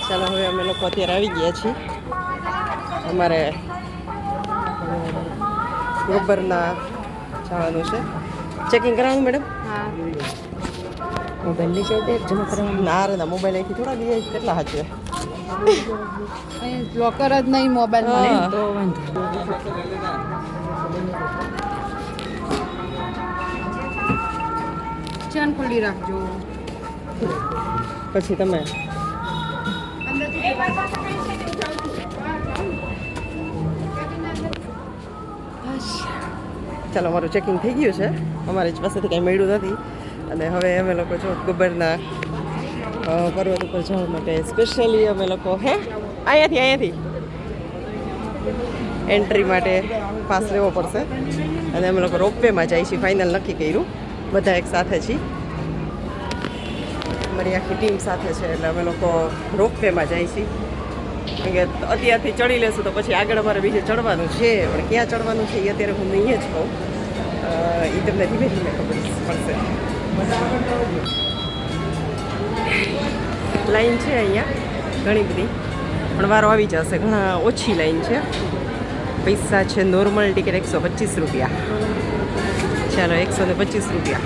ચાલો હવે અમે લોકો અત્યારે આવી ગયા છીએ અમારે ગબ્બરના જવાનું છે. ચેકિંગ કરાવવાનું મેડમ? હા. મોબાઈલ લઈ જાય જમા કરવાનું. ના રે ના, મોબાઈલ અહીંથી થોડા લઈ આવી, કેટલા સાચવે. લોકર જ નહીં મોબાઈલ મળે તો વાંધો. ચેન ખુલ્લી રાખજો. પછી તમે ચાલો, અમારું ચેકિંગ થઈ ગયું છે. અમારી જ પાસેથી કાંઈ મળ્યું નથી અને હવે અમે લોકો જો ગબ્બરના પર્વત ઉપર જવા માટે સ્પેશિયલી અમે લોકો અહીંયાથી એન્ટ્રી માટે પાસ લેવો પડશે અને અમે લોકો રોપવેમાં જઈએ છીએ. ફાઇનલ નક્કી કર્યું, બધા એક સાથે છીએ, અમારી આખી ટીમ સાથે છે એટલે અમે લોકો રોપવેમાં જઈએ છીએ. કારણ કે અત્યારથી ચડી લેશું તો પછી આગળ અમારે બીજે ચડવાનું છે, પણ ક્યાં ચડવાનું છે એ અત્યારે હું નહીં જ કહું, એ તમને ધીમે ધીમે ખબર પડશે. લાઈન છે અહીંયા ઘણી બધી, પણ વારો આવી જશે. ઘણા ઓછી લાઈન છે. પૈસા છે નોર્મલ ટિકિટ 125 રૂપિયા. ચાલો, 125 રૂપિયા.